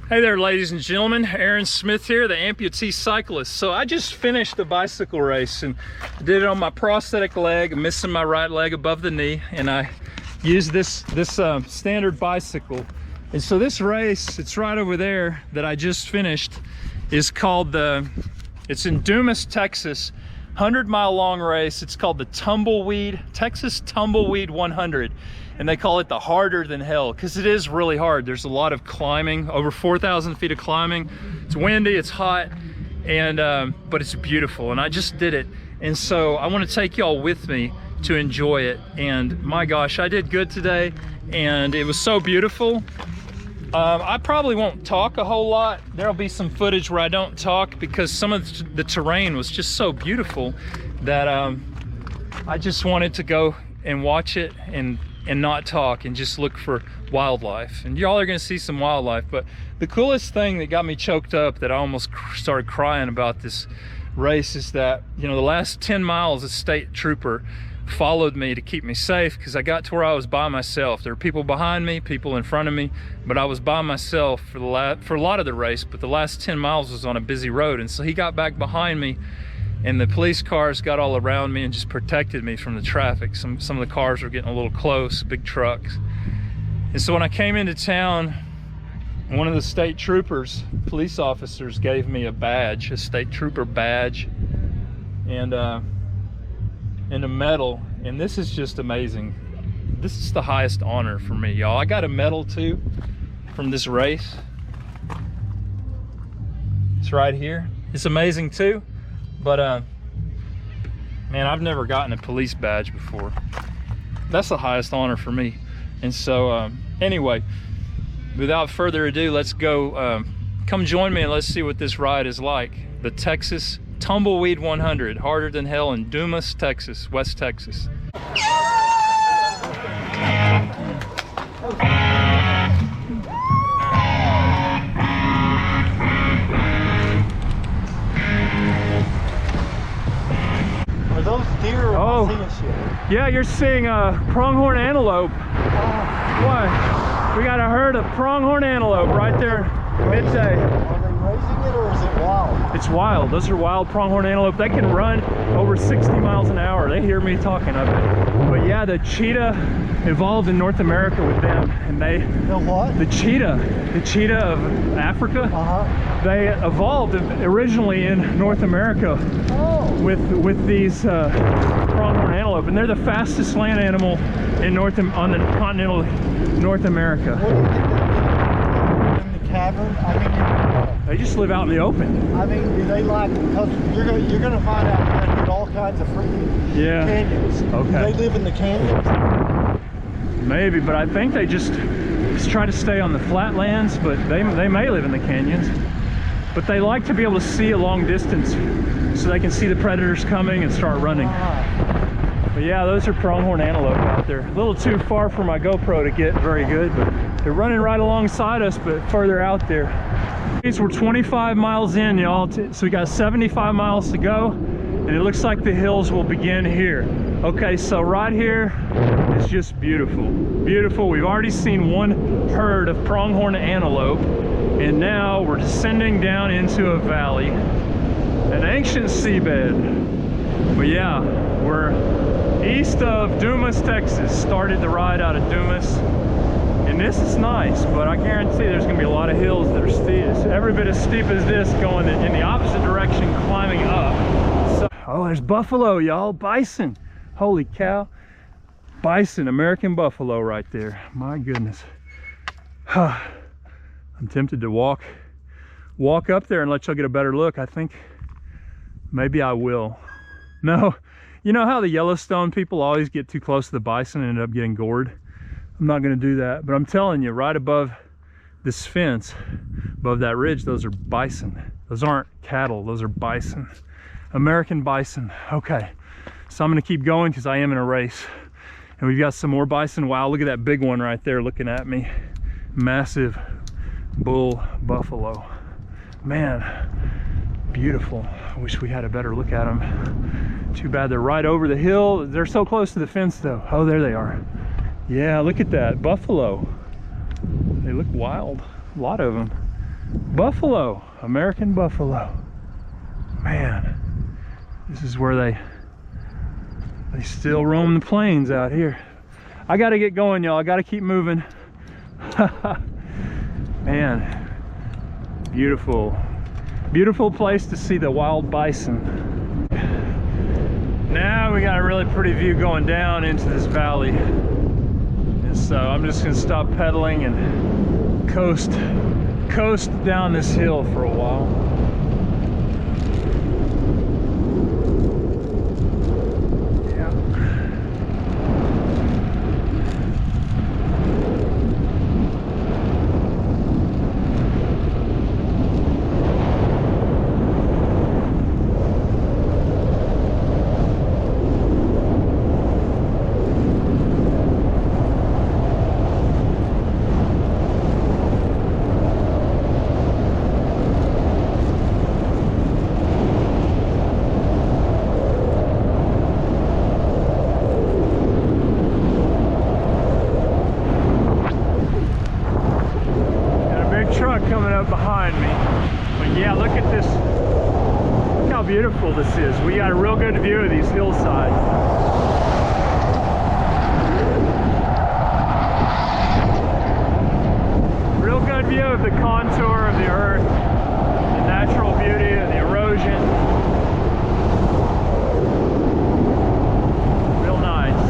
Hey there, ladies and gentlemen. Aaron Smith here, the Amputee Cyclist. So I just finished the bicycle race and did it on my prosthetic leg, missing my right leg above the knee, and I used this standard bicycle. And so this race, it's right over there that I just finished, is called it's in Dumas, Texas, 100-mile long race. It's called the Tumbleweed, Texas Tumbleweed 100. And they call it the harder than hell because it is really hard. There's a lot of climbing, over 4,000 feet of climbing. It's windy, it's hot, and but it's beautiful. And I just did it. And so I want to take y'all with me to enjoy it. And my gosh, I did good today, and it was so beautiful. I probably won't talk a whole lot. There'll be some footage where I don't talk because some of the terrain was just so beautiful that I just wanted to go and watch it and not talk and just look for wildlife. And y'all are gonna see some wildlife, but the coolest thing that got me choked up, that I almost started crying about this race, is that, you know, the last 10 miles a state trooper followed me to keep me safe because I got to where I was by myself. There were people behind me, people in front of me, but I was by myself for a lot of the race. But the last 10 miles was on a busy road, and so he got back behind me, and the police cars got all around me and just protected me from the traffic. Some of the cars were getting a little close, big trucks. And so when I came into town, one of the state troopers, police officers, gave me a badge, a state trooper badge, and a medal. And this is just amazing. This is the highest honor for me, y'all. I got a medal too from this race. It's right here. It's amazing too. But man, I've never gotten a police badge before. That's the highest honor for me. And so anyway, without further ado, let's go. Come join me and let's see what this ride is like. The Texas Tumbleweed 100, harder than hell, in Dumas, Texas, West Texas. Are those deer or am I seeing shit? Yeah, you're seeing pronghorn antelope. What? We got a herd of pronghorn antelope right there midday. Are they raising it or is it wild? It's wild. Those are wild pronghorn antelope. They can run over 60 miles an hour. They hear me talking of it. But yeah, the cheetah evolved in North America with them, and they... The what? The cheetah of Africa. They evolved originally in North America with these pronghorn antelope, and they're the fastest land animal in on the continental North America. What do you think in the cavern? I mean, they just live out in the open. I mean, do they like, because you're gonna find out that in all kinds of freaking canyons. Okay. Do they live in the canyons? Maybe, but I think they just try to stay on the flatlands, but they may live in the canyons. But they like to be able to see a long distance so they can see the predators coming and start running. But yeah, those are pronghorn antelope out there. A little too far for my GoPro to get very good, but they're running right alongside us, but further out there. We're 25 miles in, y'all, so we got 75 miles to go, and it looks like the hills will begin here. Okay, so right here is just beautiful. Beautiful. We've already seen one herd of pronghorn antelope, and now we're descending down into a valley, an ancient seabed. But yeah, we're east of Dumas, Texas. Started the ride out of Dumas, and this is nice, but I guarantee there's gonna be a lot of hills that are steep, every bit as steep as this, going in the opposite direction, climbing up. So, oh, there's buffalo, y'all, bison. Holy cow. Bison, American buffalo right there. My goodness. I'm tempted to walk up there and let y'all get a better look. I think maybe I will. No, you know how the Yellowstone people always get too close to the bison and end up getting gored? I'm not gonna do that, but I'm telling you, right above this fence, above that ridge, those are bison. Those aren't cattle, those are bison. American bison. Okay, so I'm gonna keep going because I am in a race. And we've got some more bison. Wow, look at that big one right there looking at me. Massive bull buffalo. Man, beautiful. I wish we had a better look at them. Too bad they're right over the hill. They're so close to the fence though. Oh, there they are. Yeah, look at that buffalo. They look wild, a lot of them. Buffalo, American buffalo. Man, this is where they still roam the plains out here. I gotta get going, y'all. I gotta keep moving. Man, beautiful, beautiful place to see the wild bison. Now we got a really pretty view going down into this valley. And so I'm just gonna stop pedaling and coast down this hill for a while. Coming up behind me, but yeah, look at this. Look how beautiful this is. We got a real good view of these hillsides. Real good view of the contour of the earth, the natural beauty and the erosion. Real nice.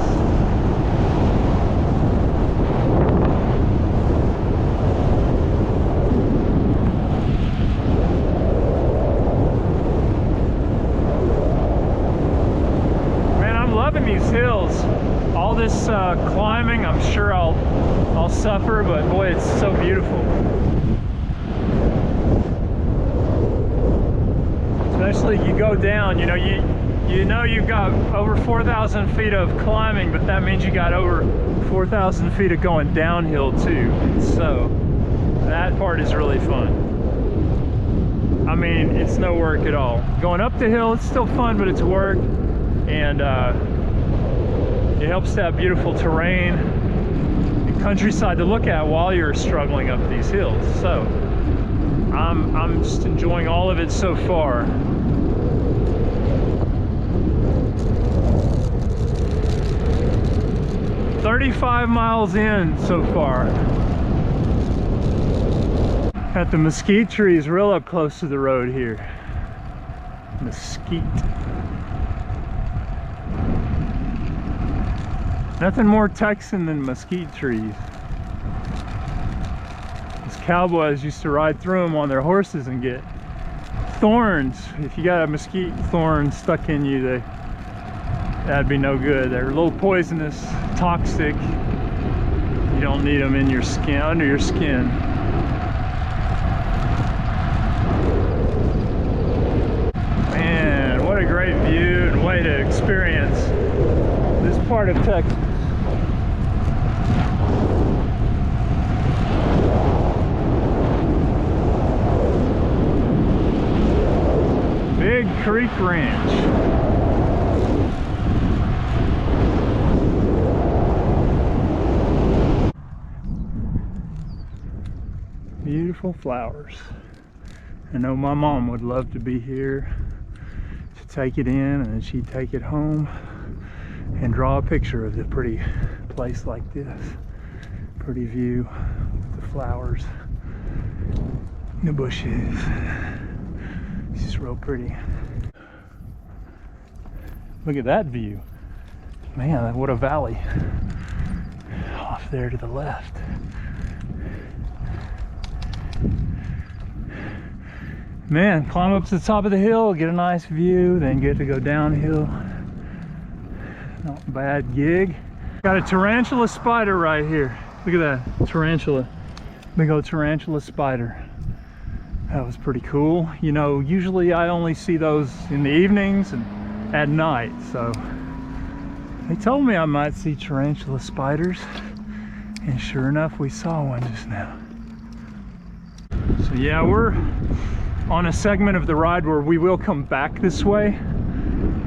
These hills, all this climbing, I'm sure I'll suffer, but boy, it's so beautiful. Especially you go down, you know you've got over 4,000 feet of climbing, but that means you got over 4,000 feet of going downhill too. So that part is really fun. I mean, it's no work at all. Going up the hill, it's still fun, but it's work. And it helps to have beautiful terrain and countryside to look at while you're struggling up these hills. So I'm just enjoying all of it so far. "35 miles in so far." Got the mesquite trees real up close to the road here. Mesquite. Nothing more Texan than mesquite trees. These cowboys used to ride through them on their horses and get thorns. If you got a mesquite thorn stuck in you, that'd be no good. They're a little poisonous, toxic. You don't need them in your skin, under your skin. Man, what a great view and way to experience this part of Texas. Big Creek Ranch. Beautiful flowers. I know my mom would love to be here to take it in, and then she'd take it home and draw a picture of the pretty place like this. Pretty view with the flowers, the bushes. It's just real pretty. Look at that view. Man, what a valley. Off there to the left. Man, climb up to the top of the hill, get a nice view, then get to go downhill. Not a bad gig. Got a tarantula spider right here. Look at that, tarantula. Big old tarantula spider. That was pretty cool. You know, usually I only see those in the evenings and at night, so they told me I might see tarantula spiders, and sure enough we saw one just now. So yeah, we're on a segment of the ride where we will come back this way,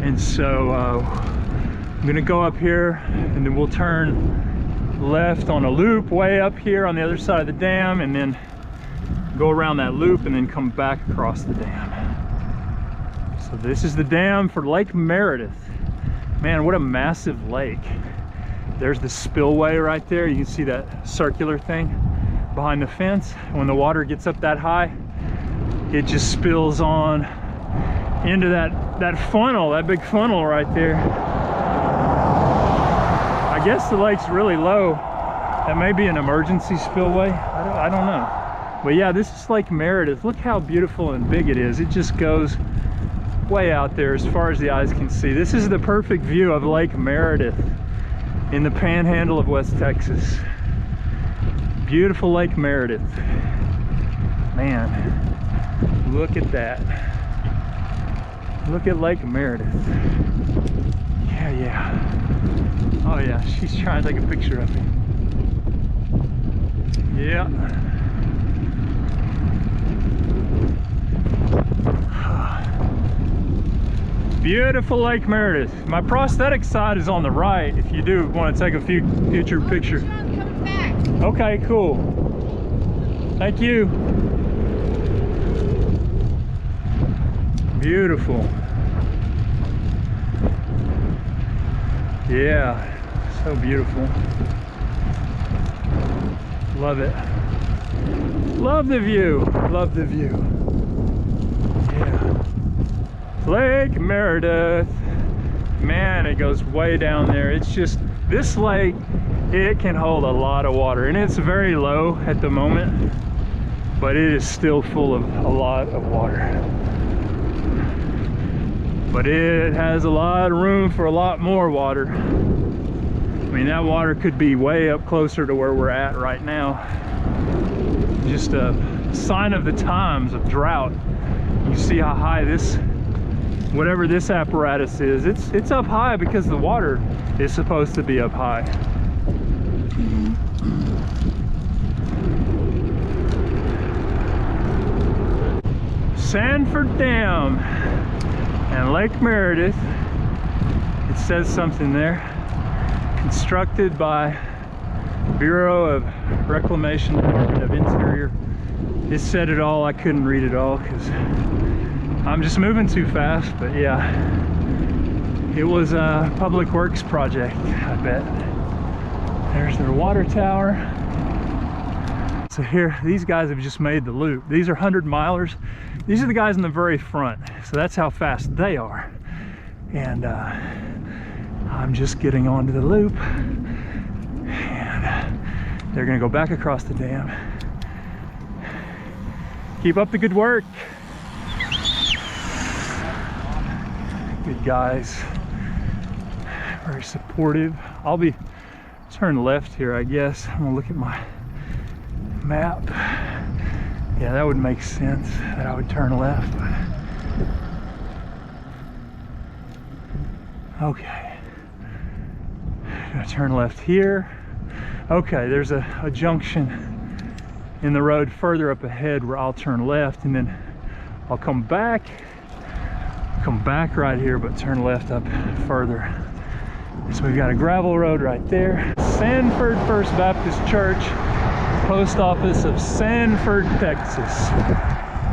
and so I'm gonna go up here and then we'll turn left on a loop way up here on the other side of the dam, and then go around that loop, and then come back across the dam. So this is the dam for Lake Meredith. Man, what a massive lake. There's the spillway right there. You can see that circular thing behind the fence. When the water gets up that high, it just spills on into that funnel, that big funnel right there. I guess the lake's really low. That may be an emergency spillway. I don't know. But yeah, this is Lake Meredith. Look how beautiful and big it is. It just goes way out there as far as the eyes can see. This is the perfect view of Lake Meredith in the panhandle of West Texas. Beautiful Lake Meredith. Man, look at that. Look at Lake Meredith. Yeah. Oh yeah, she's trying to take a picture of me. Yeah. Beautiful Lake Meredith. My prosthetic side is on the right if you do want to take a few future pictures. Okay, cool. Thank you. Beautiful. Yeah, so beautiful. Love it. Love the view. Love the view. Yeah. Lake Meredith. Man, it goes way down there. It's just, this lake, it can hold a lot of water, and it's very low at the moment, but it is still full of a lot of water. But it has a lot of room for a lot more water. I mean, that water could be way up closer to where we're at right now. Just a sign of the times of drought. You see how high this, whatever this apparatus is, it's up high because the water is supposed to be up high. Sanford Dam and Lake Meredith. It says something there. Constructed by Bureau of Reclamation, Department of Interior. It said it all. I couldn't read it all because I'm just moving too fast, but yeah, it was a public works project, I bet. There's their water tower. So here, these guys have just made the loop. These are 100-milers. These are the guys in the very front. So that's how fast they are. And I'm just getting onto the loop. And they're gonna go back across the dam. Keep up the good work. Good guys, very supportive. I'll be turn left here, I guess. I'm gonna look at my map. Yeah, that would make sense that I would turn left. Okay, gonna turn left here. Okay, there's a junction in the road further up ahead where I'll turn left, and then I'll come back right here, but turn left up further. So we've got a gravel road right there. Sanford First Baptist Church, post office of Sanford, Texas.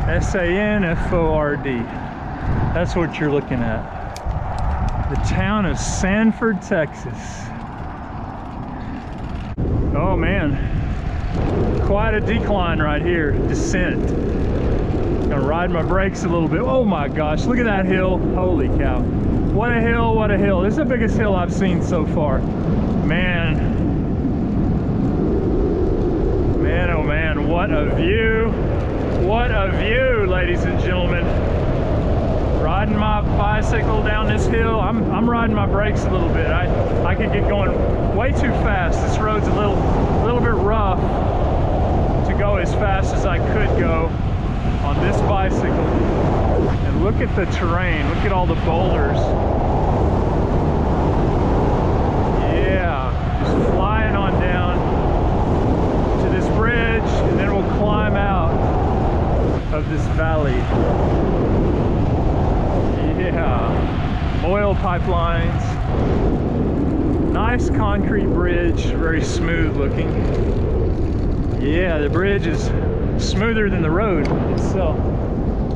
S-A-N-F-O-R-D. That's what you're looking at. The town of Sanford, Texas. Oh man, quite a decline right here, descent. Gonna ride my brakes a little bit. Oh my gosh, look at that hill. Holy cow. What a hill, what a hill. This is the biggest hill I've seen so far. Man. Man, oh man, what a view. What a view, ladies and gentlemen. Riding my bicycle down this hill. I'm riding my brakes a little bit. I could get going way too fast. This road's a little bit rough to go as fast as I could go on this bicycle. And look at the terrain. Look at all the boulders. Yeah, just flying on down to this bridge, and then we'll climb out of this valley. Yeah, oil pipelines. Nice concrete bridge, very smooth looking. Yeah, the bridge is smoother than the road itself.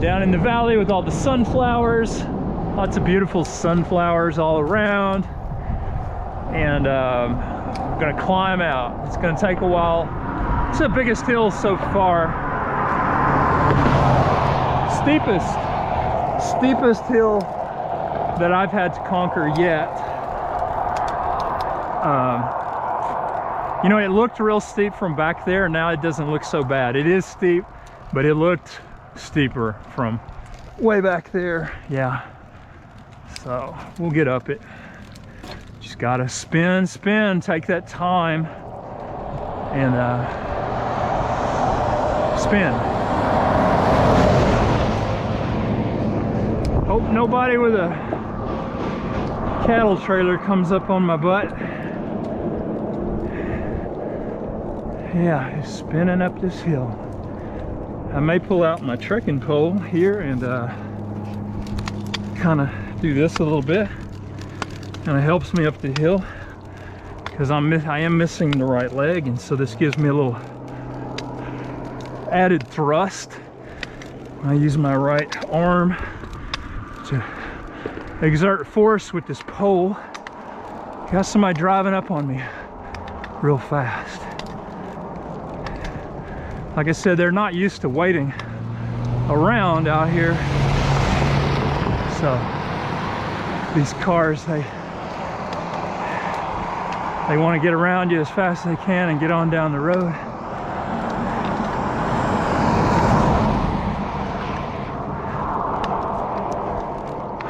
Down in the valley with all the sunflowers, lots of beautiful sunflowers all around. And I'm gonna climb out. It's gonna take a while. It's the biggest hill so far. Steepest hill that I've had to conquer yet. You know, it looked real steep from back there. Now it doesn't look so bad. It is steep, but it looked steeper from way back there. Yeah, so we'll get up it. Just gotta spin, take that time and spin. Hope nobody with a cattle trailer comes up on my butt. Yeah, just spinning up this hill. I may pull out my trekking pole here and kind of do this a little bit. Kind of helps me up the hill because I am missing the right leg, and so this gives me a little added thrust. I use my right arm to exert force with this pole. Got somebody driving up on me real fast. Like I said, they're not used to waiting around out here, so these cars, they want to get around you as fast as they can and get on down the road.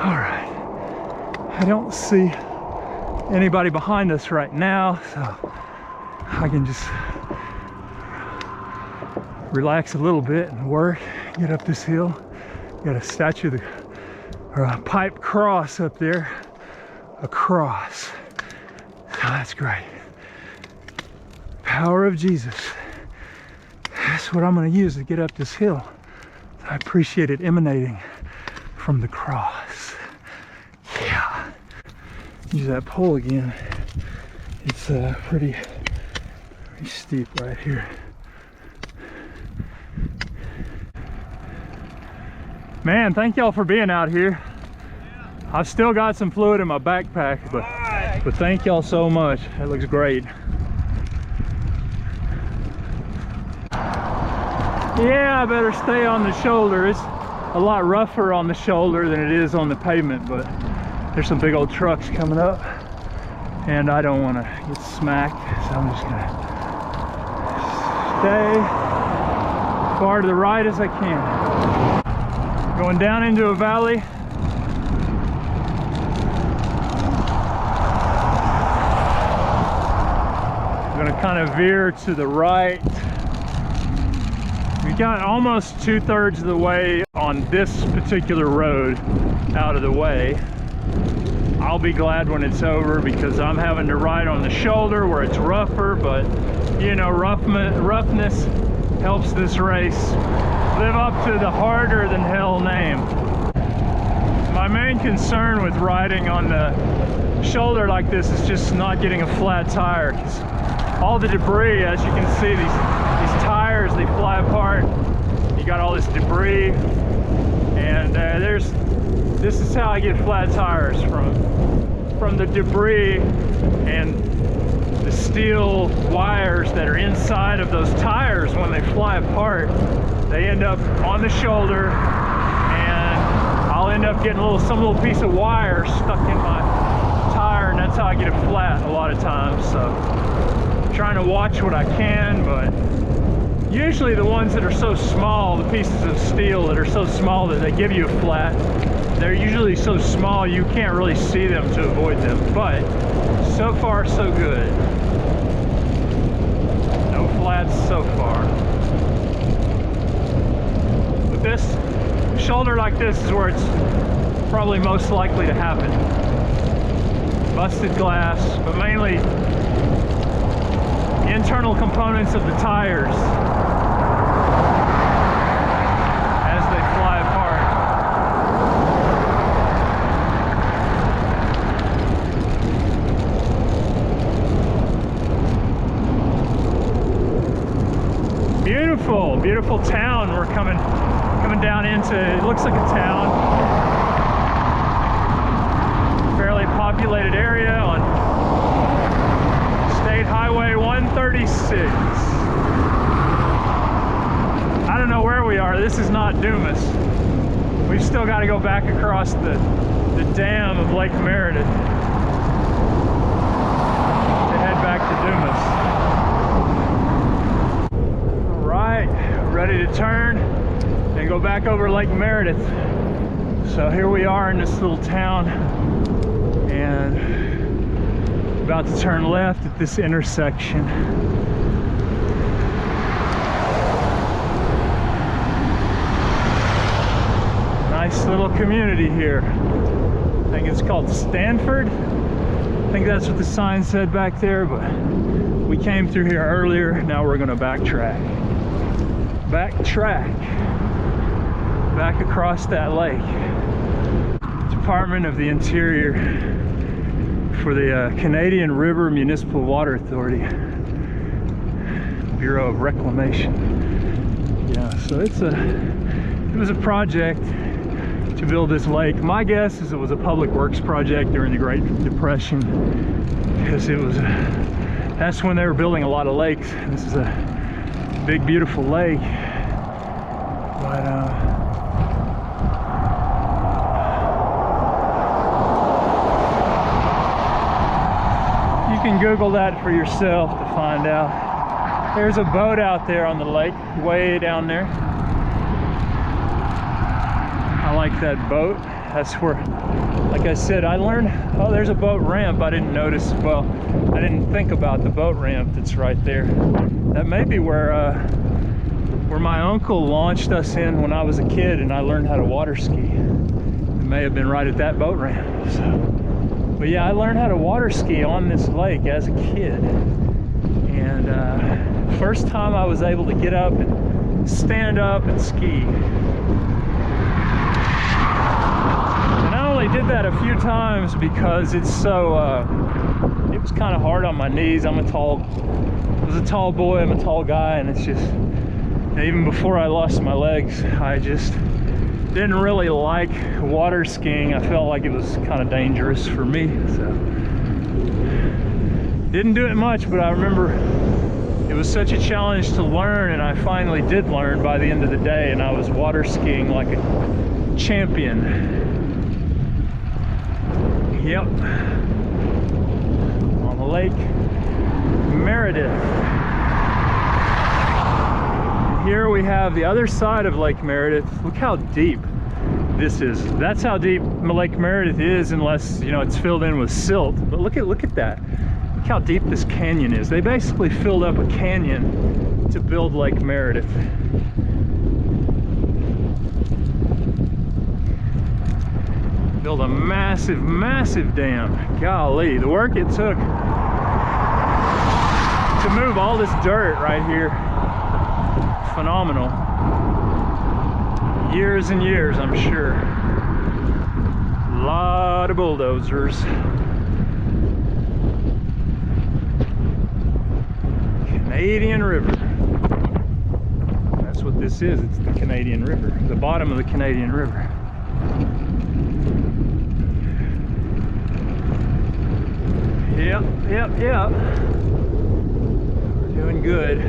All right, I don't see anybody behind us right now, so I can just relax a little bit and work, get up this hill. Got a statue or a pipe cross up there, a cross. So that's great. Power of Jesus. That's what I'm going to use to get up this hill. I appreciate it emanating from the cross. Yeah. Use that pole again. It's pretty steep right here. Man, thank y'all for being out here. I've still got some fluid in my backpack, but thank y'all so much. That looks great. Yeah, I better stay on the shoulder. It's a lot rougher on the shoulder than it is on the pavement, but there's some big old trucks coming up and I don't want to get smacked, so I'm just gonna stay as far to the right as I can. Going down into a valley. I'm gonna kind of veer to the right. We got almost 2/3 of the way on this particular road out of the way. I'll be glad when it's over because I'm having to ride on the shoulder where it's rougher, but you know, roughness helps this race live up to the harder than hell name. My main concern with riding on the shoulder like this is just not getting a flat tire, because all the debris, as you can see, these tires, they fly apart. You got all this debris, and this is how I get flat tires, from the debris and the steel wires that are inside of those tires. When they fly apart, they end up on the shoulder, and I'll end up getting some little piece of wire stuck in my tire, and that's how I get it flat a lot of times. So I'm trying to watch what I can, but usually the ones that are so small, the pieces of steel that are so small that they give you a flat, they're usually so small you can't really see them to avoid them. But so far so good. No flats so far. This shoulder like this is where it's probably most likely to happen. Busted glass, but mainly internal components of the tires as they fly apart. Beautiful beautiful town we're coming down into. It looks like a town. Fairly populated area on State Highway 136. I don't know where we are. This is not Dumas. We've still got to go back across the dam of Lake Meredith to head back to Dumas. All right, ready to turn and go back over Lake Meredith. So here we are in this little town, and about to turn left at this intersection. Nice little community here. I think it's called Stanford. I think that's what the sign said back there, but we came through here earlier. Now we're gonna backtrack. Back across that lake. Department of the Interior for the Canadian River Municipal Water Authority. Bureau of Reclamation. Yeah, so it was a project to build this lake. My guess is it was a public works project during the Great Depression, because that's when they were building a lot of lakes. This is a big, beautiful lake, but you can Google that for yourself to find out. There's a boat out there on the lake, way down there. I like that boat. That's where, like I said, I learned, oh, there's a boat ramp. I didn't notice, well, I didn't think about the boat ramp that's right there. That may be where my uncle launched us in when I was a kid and I learned how to water ski. It may have been right at that boat ramp. So, but yeah, I learned how to water ski on this lake as a kid. And first time I was able to get up and stand up and ski. I did that a few times because it's so it was kind of hard on my knees. I was a tall boy, I'm a tall guy, and it's just, even before I lost my legs, I just didn't really like water skiing. I felt like it was kind of dangerous for me, so didn't do it much. But I remember it was such a challenge to learn, and I finally did learn by the end of the day, and I was water skiing like a champion. Yep, on the Lake Meredith. And here we have the other side of Lake Meredith. Look how deep this is. That's how deep Lake Meredith is, unless, you know, it's filled in with silt. But look at that. Look how deep this canyon is. They basically filled up a canyon to build Lake Meredith. Build a massive, massive dam. Golly, the work it took to move all this dirt right here, phenomenal. Years and years, I'm sure. A lot of bulldozers. Canadian River. That's what this is. It's the Canadian River, the bottom of the Canadian River. Yep. We're doing good.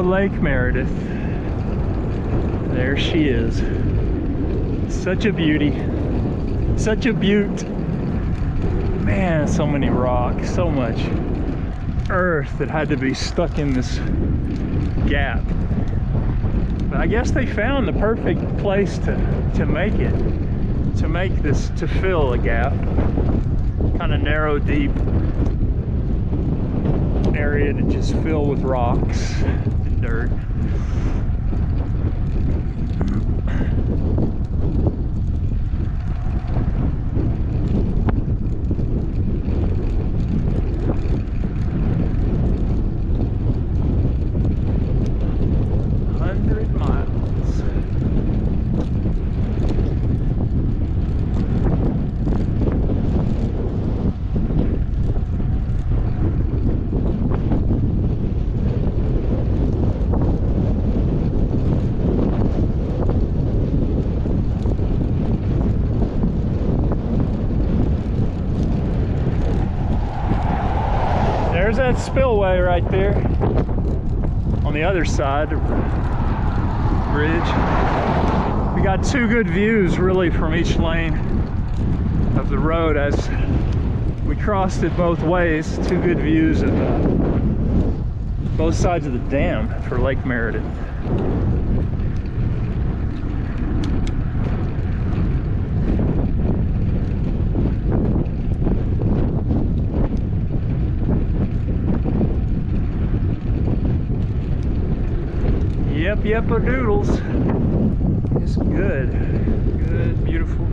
Lake Meredith. There she is. Such a beauty. Such a beaut. Man, so many rocks, so much earth that had to be stuck in this gap. But I guess they found the perfect place to make it. to make this, to fill a gap. Kind of narrow, deep area to just fill with rocks and dirt. There's that spillway right there on the other side of the bridge. We got two good views really from each lane of the road as we crossed it both ways. Two good views of both sides of the dam for Lake Meredith. Yep, a doodles. It's good. Good, beautiful.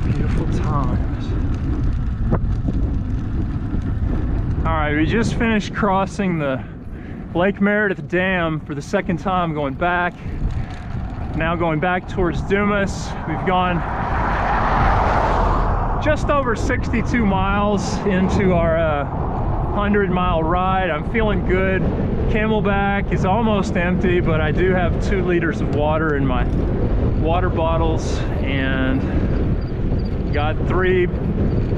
Beautiful times. Alright, we just finished crossing the Lake Meredith Dam for the second time, going back. Now going back towards Dumas. We've gone just over 62 miles into our 100-mile ride. I'm feeling good. Camelback is almost empty, but I do have 2 liters of water in my water bottles and got 3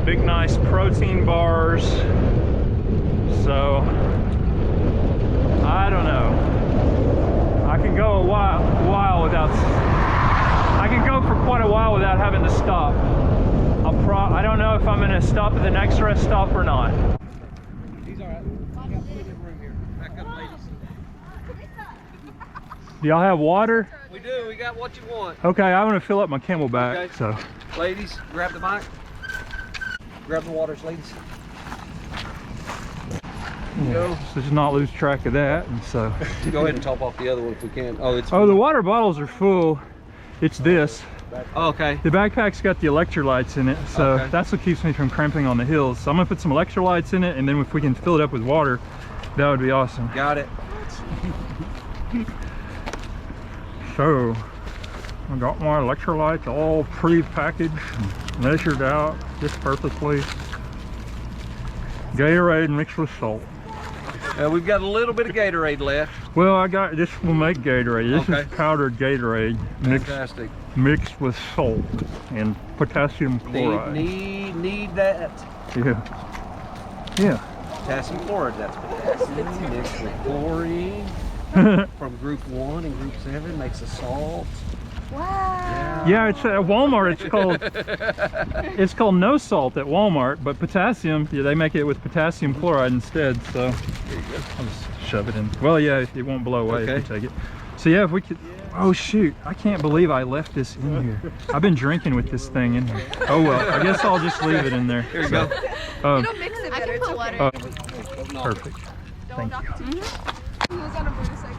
big nice protein bars. So I don't know. I can go a while without. I can go for quite a while without having to stop. I don't know if I'm going to stop at the next rest stop or not. He's all right. We got plenty of room here. Back up, ladies. Do y'all have water? We do. We got what you want. Okay, I'm going to fill up my Camelback. Okay. So, ladies, grab the mic. Grab the waters, ladies. yeah, so just not lose track of that. And so, Go ahead and top off the other one if we can. Oh, it's. oh, the water bottles are full. It's this. Oh, okay. The backpack's got the electrolytes in it, so Okay. that's what keeps me from cramping on the hills. So I'm gonna put some electrolytes in it, and then if we can fill it up with water, that would be awesome. Got it. So I got my electrolytes all pre-packaged and measured out just perfectly. Gatorade mixed with salt. We've got a little bit of Gatorade left. Well, I got this will make Gatorade. This Okay. is powdered Gatorade Fantastic. mixed with salt and potassium chloride. Need that. Yeah. Yeah. Potassium chloride. That's potassium mixed with chlorine from group 1 and group 7 makes a salt. Wow. Yeah, it's at Walmart. It's called no salt at Walmart, but potassium. Yeah, they make it with potassium chloride instead. So I'll just shove it in. Well, yeah, it won't blow away if you take it. So yeah, if we could. Oh shoot! I can't believe I left this in here. I've been drinking with this thing in here. Oh well, I guess I'll just leave it in there. Here you go. Oh, It'll mix it better. It's water. perfect. Thank you. He was on a motorcycle.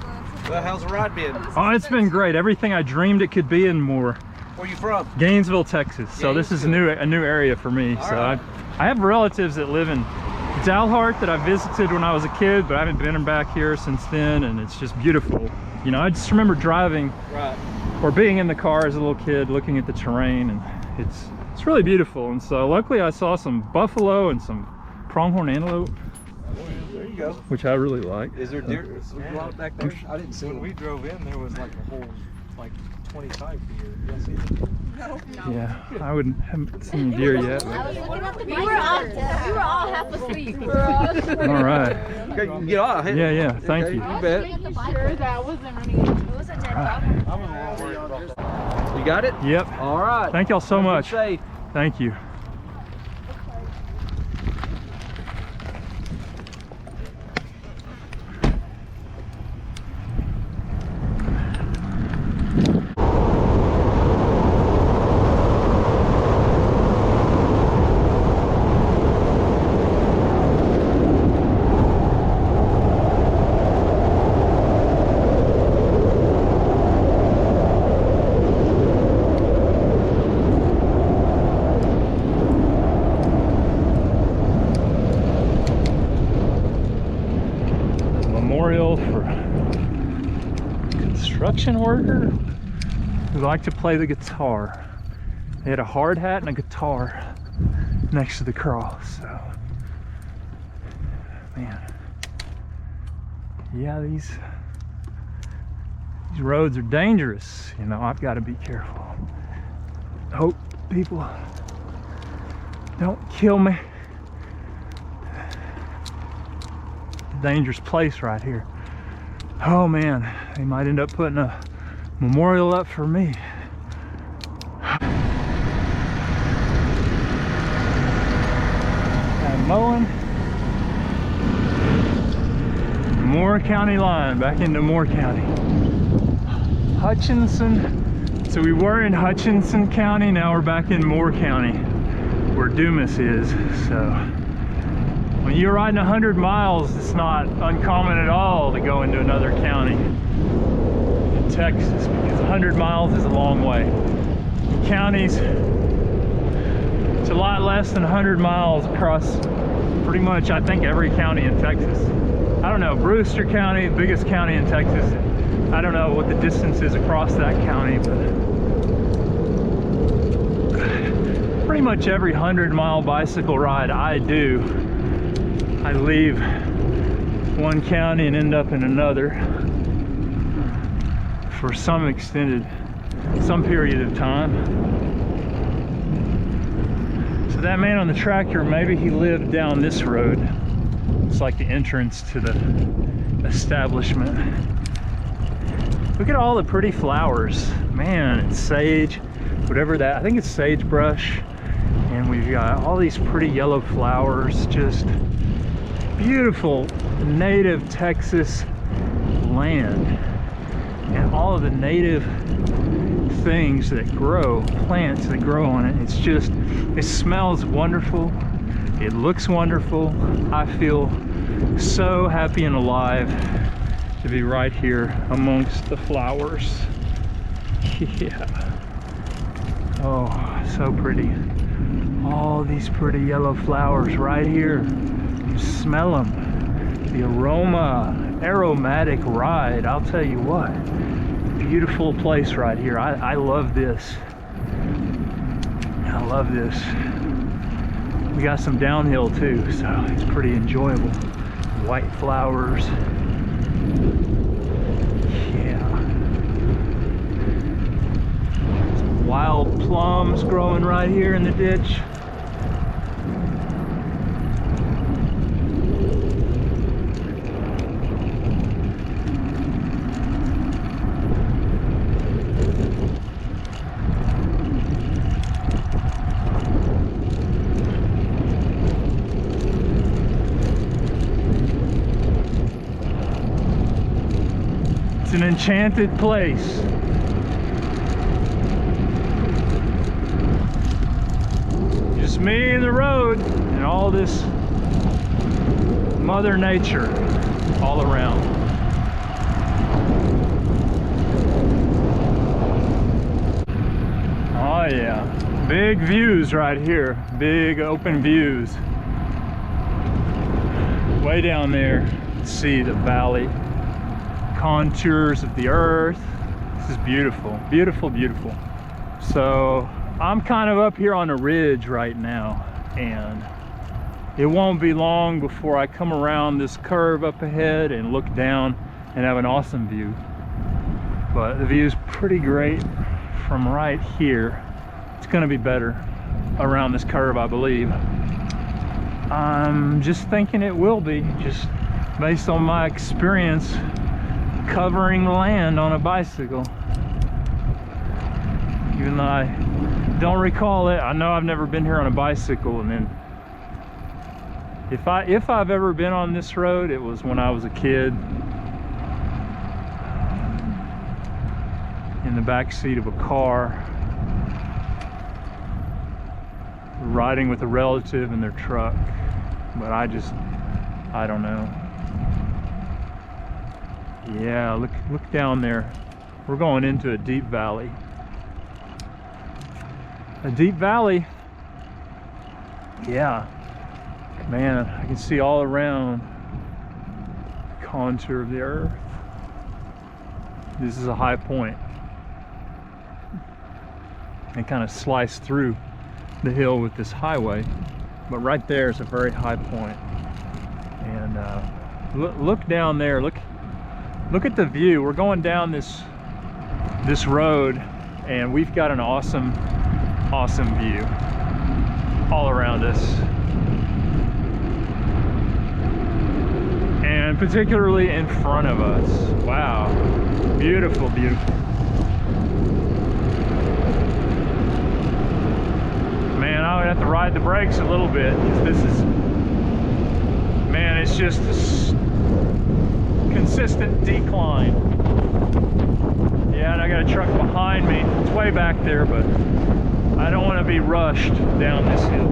Well, how's the ride been? Oh, it's been great. Everything I dreamed it could be and more. Where you from? Gainesville, Texas. So this is a new area for me. All so right. I have relatives that live in Dalhart that I visited when I was a kid, but I haven't been back here since then, and it's just beautiful. You know, I just remember driving or being in the car as a little kid, looking at the terrain, and it's really beautiful. And so luckily I saw some buffalo and some pronghorn antelope, There you go. which I really like. Is there deer? Is there a lot back there? I didn't see When them. we drove in, there was like a whole, like 25 deer. Yes, it is. Yeah, I haven't seen deer yet. But. We were all half asleep. All right. Okay, you can get out. Yeah, thank Okay, you. You bet. Sure that wasn't running. It was a dead dog. You got it? Yep. All right. Thank y'all so much. Safe. Thank you. for a construction worker who liked to play the guitar. They had a hard hat and a guitar next to the cross. So, man, yeah, these roads are dangerous. You know, I've got to be careful. Hope people don't kill me. Dangerous place right here. Oh man, they might end up putting a memorial up for me. I'm mowing. Moore County line, back into Moore County. Hutchinson. So we were in Hutchinson County, now we're back in Moore County, where Dumas is. So when you're riding 100 miles, it's not uncommon at all to go into another county in Texas, because 100 miles is a long way. Counties, it's a lot less than 100 miles across pretty much, I think, every county in Texas. I don't know, Brewster County, the biggest county in Texas, I don't know what the distance is across that county, but pretty much every 100-mile bicycle ride I do, I leave one county and end up in another for some period of time. So that man on the tractor, maybe he lived down this road. It's like the entrance to the establishment. Look at all the pretty flowers. Man, it's sage, whatever that, I think it's sagebrush. And we've got all these pretty yellow flowers, just beautiful native Texas land. And all of the native things that grow, plants that grow on it, it's just, it smells wonderful. It looks wonderful. I feel so happy and alive to be right here amongst the flowers. Yeah. Oh, so pretty. All these pretty yellow flowers right here. You smell them. The aroma, aromatic ride. I'll tell you what. Beautiful place right here. I love this. I love this. We got some downhill too, so it's pretty enjoyable. White flowers. Yeah. Some wild plums growing right here in the ditch. It's an enchanted place. Just me and the road and all this Mother Nature all around. Oh yeah, big views right here, big open views. Way down there, see the valley. Contours of the earth. This is beautiful, beautiful, beautiful. So I'm kind of up here on a ridge right now, and it won't be long before I come around this curve up ahead and look down and have an awesome view. But the view is pretty great from right here. It's going to be better around this curve, I believe. I'm just thinking it will be, just based on my experience covering land on a bicycle. Even though I don't recall it, I know I've never been here on a bicycle, and then if I've ever been on this road, it was when I was a kid in the back seat of a car, riding with a relative in their truck. But I don't know. Yeah, look down there. We're going into a deep valley. A deep valley. Yeah. Man, I can see all around contour of the earth. This is a high point. They kind of slice through the hill with this highway, but right there is a very high point. And look down there. Look at the view. We're going down this road, and we've got an awesome view all around us, and particularly in front of us. Wow, beautiful, beautiful. Man, I would have to ride the brakes a little bit, because this is, man, it's just a consistent decline. Yeah, and I got a truck behind me. It's way back there, but I don't want to be rushed down this hill.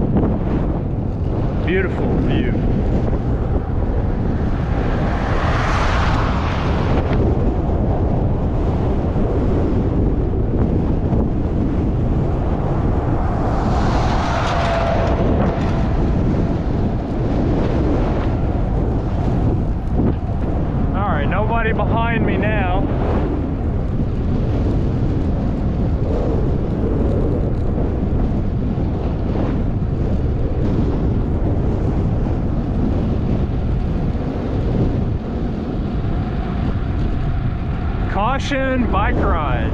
Beautiful view. All right, nobody behind me now. Caution, bike ride.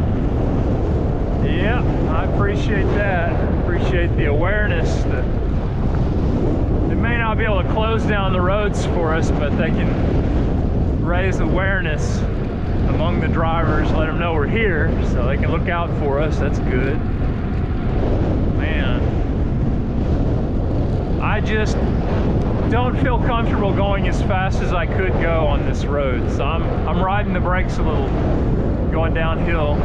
Yeah, I appreciate that. Appreciate the awareness that they may not be able to close down the roads for us, but they can raise awareness among the drivers, let them know we're here so they can look out for us. That's good. Man, I just don't feel comfortable going as fast as I could go on this road, so I'm riding the brakes a little, going downhill.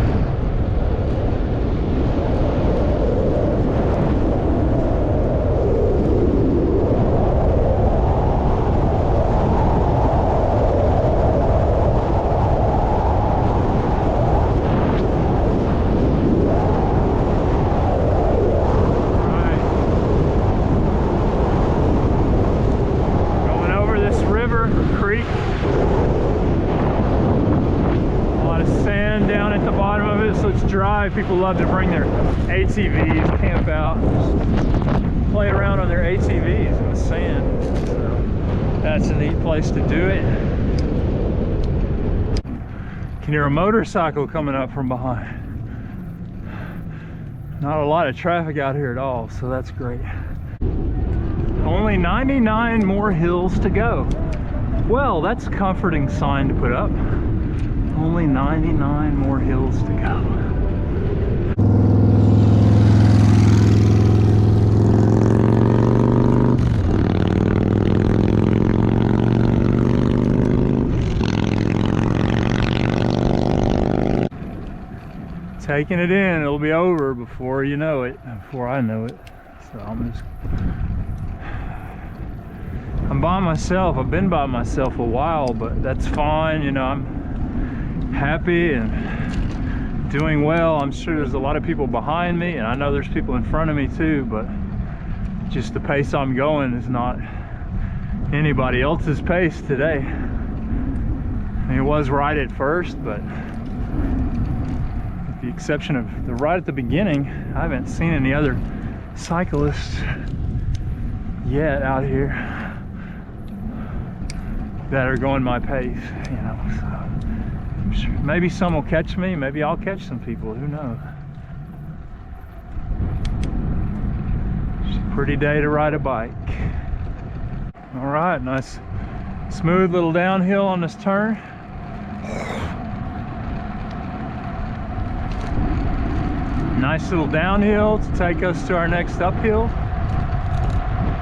People love to bring their ATVs, camp out, just play around on their ATVs in the sand. So that's a neat place to do it. Can hear a motorcycle coming up from behind. Not a lot of traffic out here at all, so that's great. Only 99 more hills to go. Well, that's a comforting sign to put up. Only 99 more hills to go. Taking it in, it'll be over before you know it, before I know it. So I'm by myself. I've been by myself a while, but that's fine. You know, I'm happy and doing well. I'm sure there's a lot of people behind me, and I know there's people in front of me too, but just the pace I'm going is not anybody else's pace today. I mean, it was right at first, but with the exception of right at the beginning, I haven't seen any other cyclists yet out here that are going my pace, you know. So I'm sure maybe some will catch me, maybe I'll catch some people, who knows. It's a pretty day to ride a bike. All right, nice smooth little downhill on this turn. Nice little downhill to take us to our next uphill.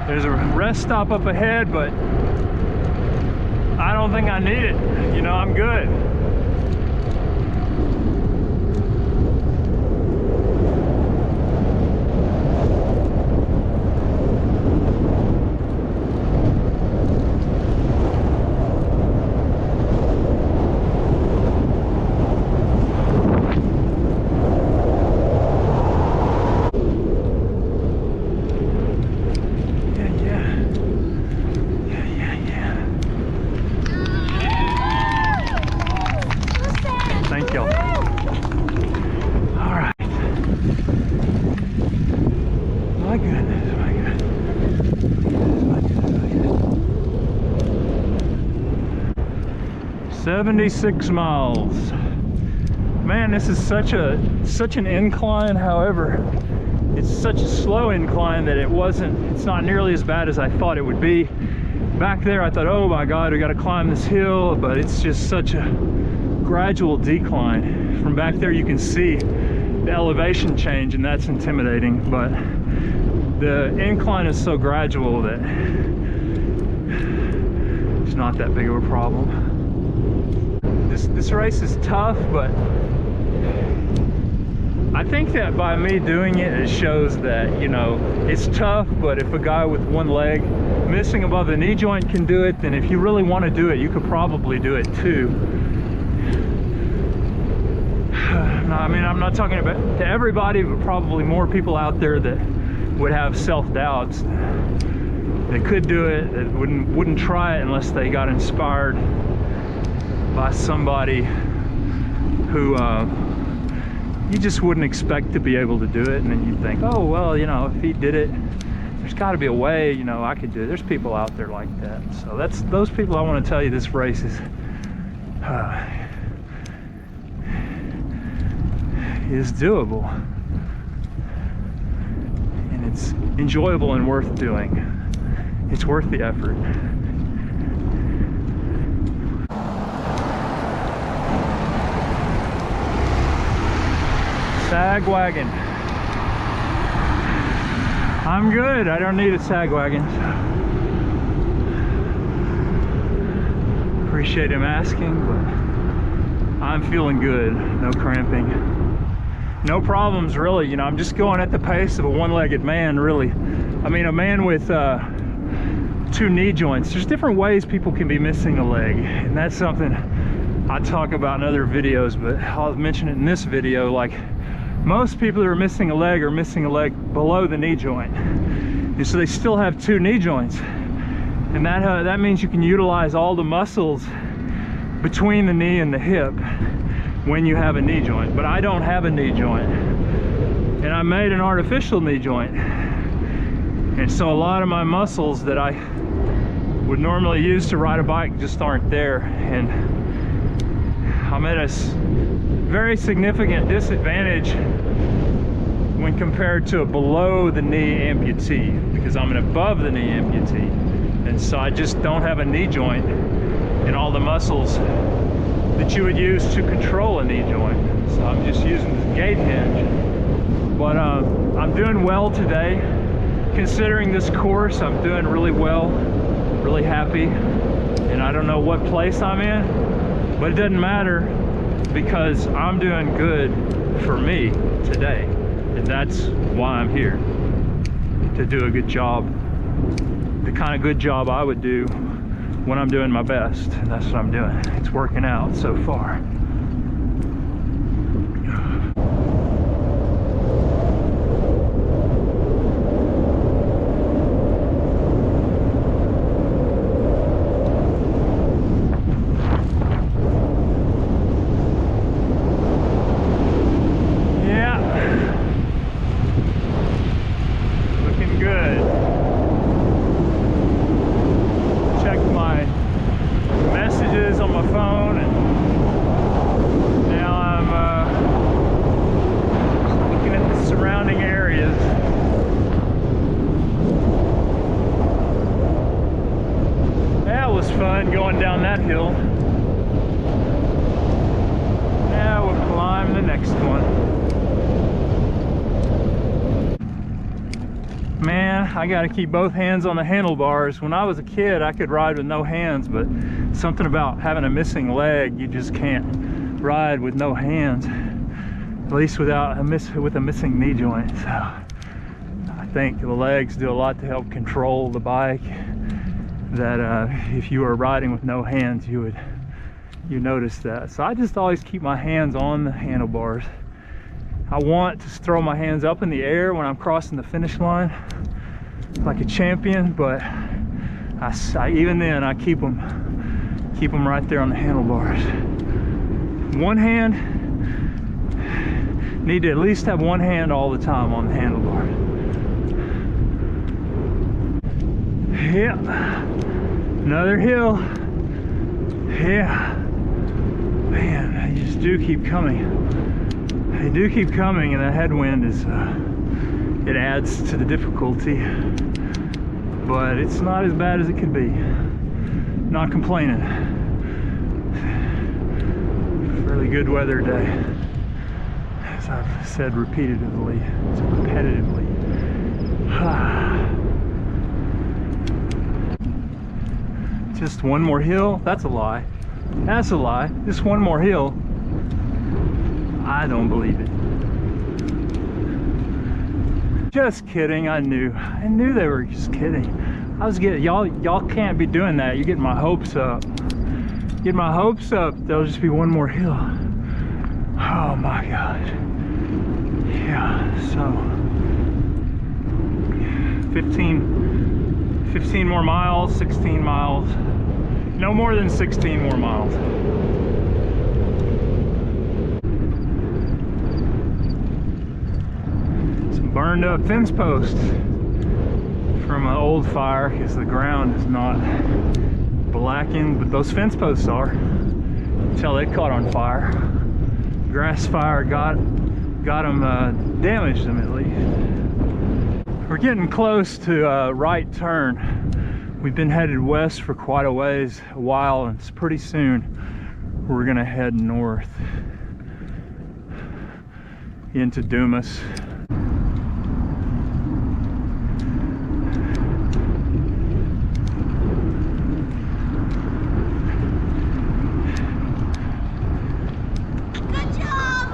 There's a rest stop up ahead, but I don't think I need it. You know, I'm good. Thank y'all. All right. My goodness, my goodness. My goodness. 76 miles. Man, this is such an incline. However, it's such a slow incline that it's not nearly as bad as I thought it would be. Back there I thought, oh my God, we got to climb this hill, but it's just such a gradual decline. From back there you can see the elevation change, and that's intimidating, but the incline is so gradual that it's not that big of a problem. This race is tough, but I think that by me doing it, it shows that, you know, it's tough, but if a guy with one leg missing above the knee joint can do it, then if you really want to do it, you could probably do it too. No, I mean, I'm not talking about to everybody, but probably more people out there that would have self-doubts. They could do it, they wouldn't try it unless they got inspired by somebody who you just wouldn't expect to be able to do it, and then you'd think, oh well, you know, if he did it, there's got to be a way, you know, I could do it. There's people out there like that. So that's those people I want to tell you this race is doable, and it's enjoyable and worth doing. It's worth the effort. Sag wagon. I'm good. I don't need a sag wagon. Appreciate him asking, but I'm feeling good. No cramping. No problems, really. You know, I'm just going at the pace of a one-legged man, really. I mean, a man with two knee joints. There's different ways people can be missing a leg, and that's something I talk about in other videos, but I'll mention it in this video. Like, most people who are missing a leg below the knee joint, and so they still have two knee joints, and that means you can utilize all the muscles between the knee and the hip when you have a knee joint. But I don't have a knee joint, and I made an artificial knee joint, and so a lot of my muscles that I would normally use to ride a bike just aren't there, and I'm at a very significant disadvantage when compared to a below the knee amputee, because I'm an above the knee amputee, and so I just don't have a knee joint and all the muscles that you would use to control a knee joint. So I'm just using this gate hinge, but I'm doing well today. Considering this course, I'm doing really well, really happy, and I don't know what place I'm in, but it doesn't matter, because I'm doing good for me today, and that's why I'm here, to do a good job, the kind of good job I would do when I'm doing my best, and that's what I'm doing. It's working out so far. Going down that hill. Now we'll climb the next one. Man, I gotta keep both hands on the handlebars. When I was a kid, I could ride with no hands, but something about having a missing leg, you just can't ride with no hands, at least with a missing knee joint. So I think the legs do a lot to help control the bike, that if you were riding with no hands, you notice that. So I just always keep my hands on the handlebars. I want to throw my hands up in the air when I'm crossing the finish line like a champion, but even then I keep them right there on the handlebars. One hand Need to at least have one hand all the time on the handlebar. Yeah. Another hill. Yeah. Man, they just do keep coming. They do keep coming, and the headwind is, it adds to the difficulty. But it's not as bad as it could be. Not complaining. Fairly good weather day. As I've said repetitively. Just one more hill? That's a lie. That's a lie. Just one more hill. I don't believe it. Just kidding. I knew they were just kidding. I was getting y'all can't be doing that. You're getting my hopes up. Get my hopes up. There'll just be one more hill. Oh my God. Yeah, so 15 more miles, 16 miles. No more than 16 more miles. Some burned up fence posts from an old fire because the ground is not blackened, but those fence posts are. Until they caught on fire. Grass fire got them, damaged them at least. We're getting close to a right turn. We've been headed west for quite a while, and it's pretty soon we're gonna head north into Dumas. Good job!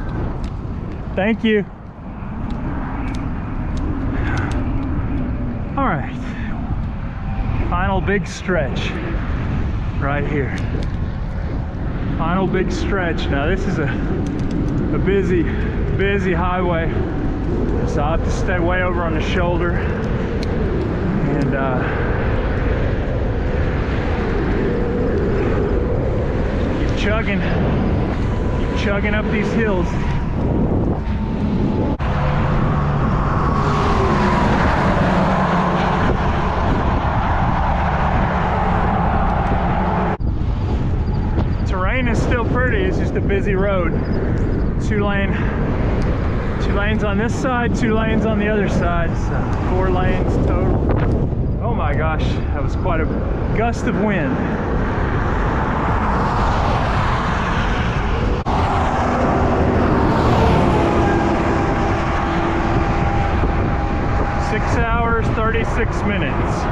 Thank you. All right. Final big stretch right here. Final big stretch. Now this is a busy highway, so I'll have to stay way over on the shoulder and keep chugging up these hills. Is still pretty. It's just a busy road. Two lanes on this side, 2 lanes on the other side, so 4 lanes total. Oh my gosh, that was quite a gust of wind. Six hours, 36 minutes.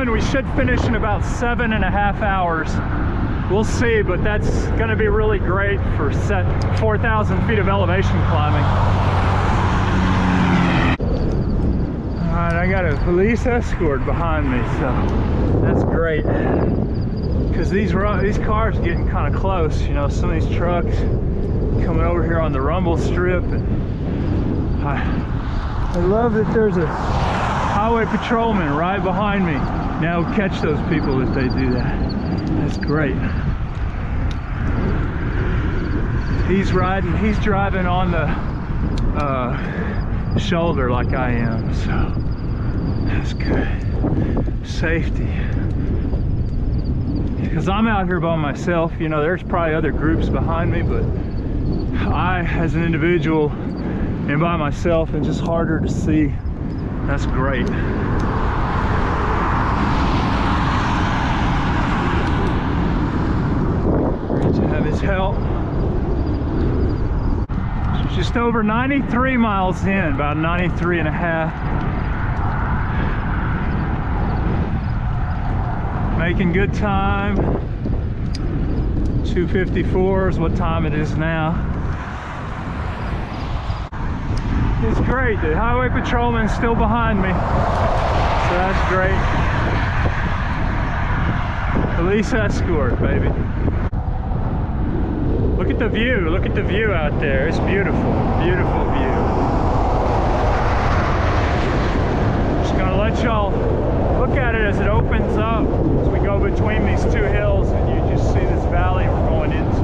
We should finish in about 7.5 hours. We'll see, but that's going to be really great for 4,000 feet of elevation climbing. All right, I got a police escort behind me, so that's great. Because these cars are getting kind of close. You know, some of these trucks coming over here on the rumble strip, and I love that there's a highway patrolman right behind me. Now catch those people if they do that. That's great. He's driving on the shoulder like I am, so that's good. Safety. Because I'm out here by myself, you know, there's probably other groups behind me, but I, as an individual, am by myself and just harder to see. That's great. His help. Just over 93 miles in, about 93 and a half. Making good time. 2:54 is what time it is now. It's great. The highway patrolman's still behind me, so that's great. police escort, baby. Look at the view. Look at the view out there. It's beautiful. Beautiful view. Just gonna let y'all look at it as it opens up. As we go between these two hills and you just see this valley we're going into.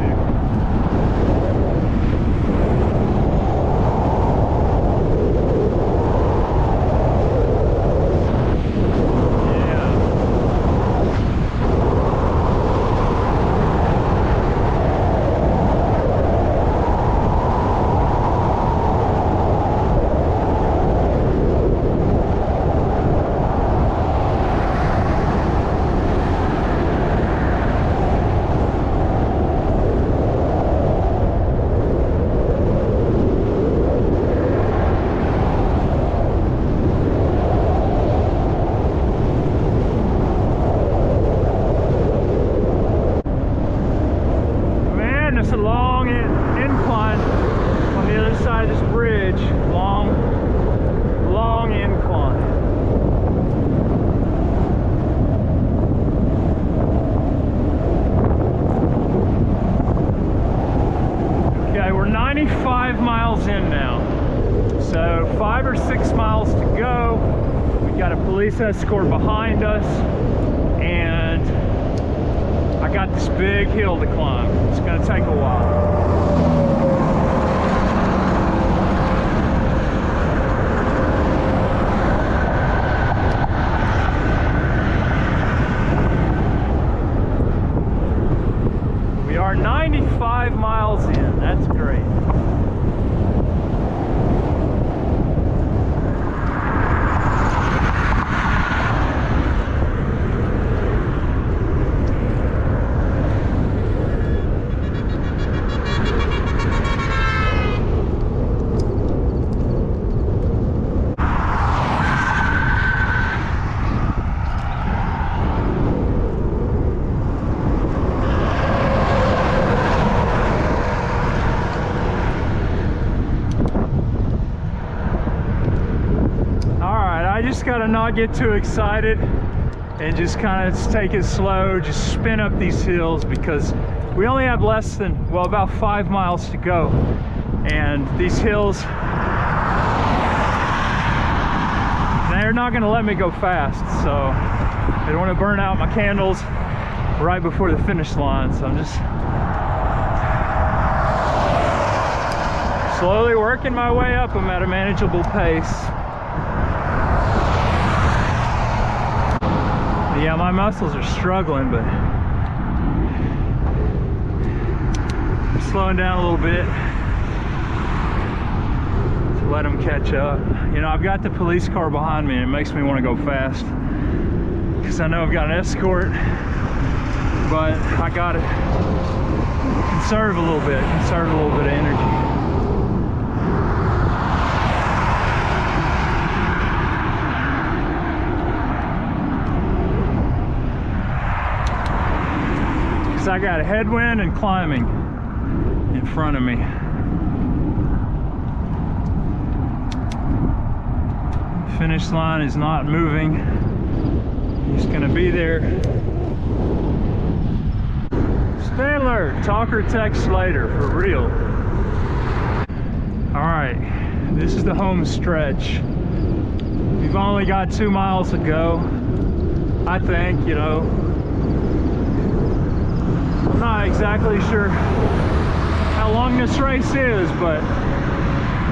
Escort behind us, and I got this big hill to climb. It's going to take a while. We are 95 miles in. That's great. Gotta not get too excited and just kind of take it slow, just spin up these hills, because we only have less than, well, about 5 miles to go, and these hills, they're not gonna let me go fast, so I don't want to burn out my candles right before the finish line, so I'm just slowly working my way up them at a manageable pace. Yeah, my muscles are struggling, but I'm slowing down a little bit to let them catch up. You know, I've got the police car behind me and it makes me want to go fast because I know I've got an escort, but I gotta conserve a little bit of energy. I got a headwind and climbing in front of me. Finish line is not moving. He's gonna be there. Stay alert. Talk or text later, for real. All right, this is the home stretch. We've only got 2 miles to go. I think, you know, I'm not exactly sure how long this race is, but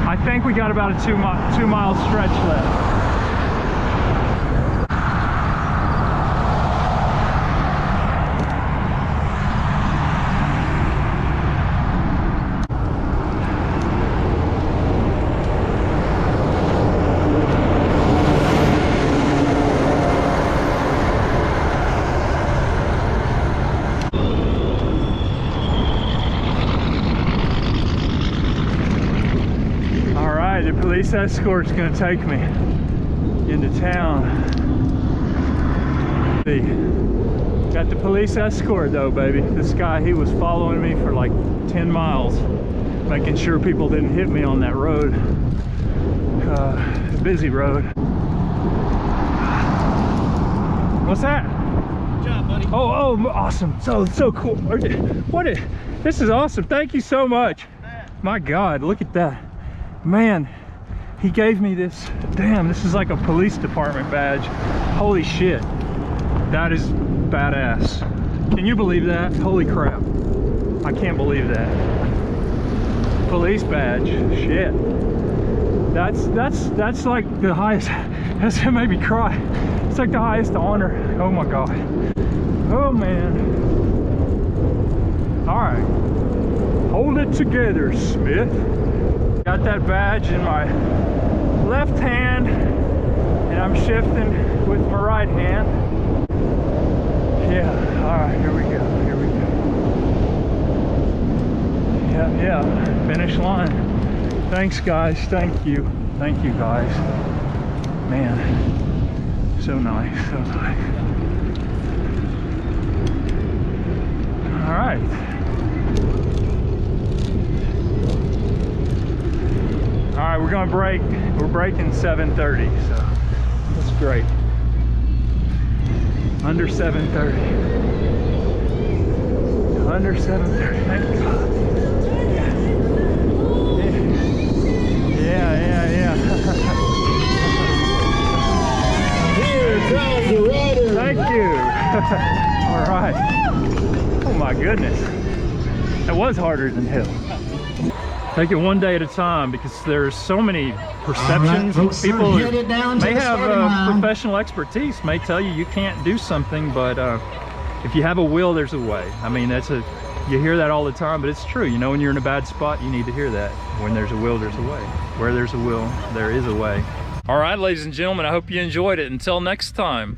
I think we got about a 2 mile stretch left. Police escort's gonna take me into town. Got the police escort though, baby. This guy, he was following me for like 10 miles, making sure people didn't hit me on that road. Busy road. What's that? Good job, buddy. buddy. Oh, awesome. So cool. This is awesome. Thank you so much. My God, look at that. Man, he gave me this. Damn, this is like a police department badge. Holy shit. That is badass. Can you believe that? Holy crap. I can't believe that. Police badge. Shit. That's like the highest. That's gonna make me cry. It's like the highest honor. Oh my God. Oh man. All right. Hold it together, Smith. Got that badge in my left hand, and I'm shifting with my right hand. Yeah. All right. Here we go. Here we go. Yeah. Finish line. Thanks, guys. Thank you. Thank you, guys. Man, so nice, so nice. All right. All right, we're gonna break. We're breaking 7:30, so that's great. Under 7:30. Under 7:30. Thank God. Yeah. Here comes the rider. Thank you. All right. Oh my goodness. That was harder than hell. Take it one day at a time, because there's so many perceptions. Right, folks, people we're headed down to may the have starting line. professional expertise, may tell you can't do something, but if you have a will, there's a way. I mean, you hear that all the time, but it's true. You know, when you're in a bad spot, you need to hear that. When there's a will, there's a way. Where there's a will, there is a way. All right, ladies and gentlemen, I hope you enjoyed it. Until next time,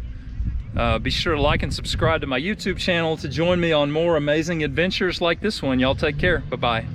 be sure to like and subscribe to my YouTube channel to join me on more amazing adventures like this one. Y'all take care. Bye-bye.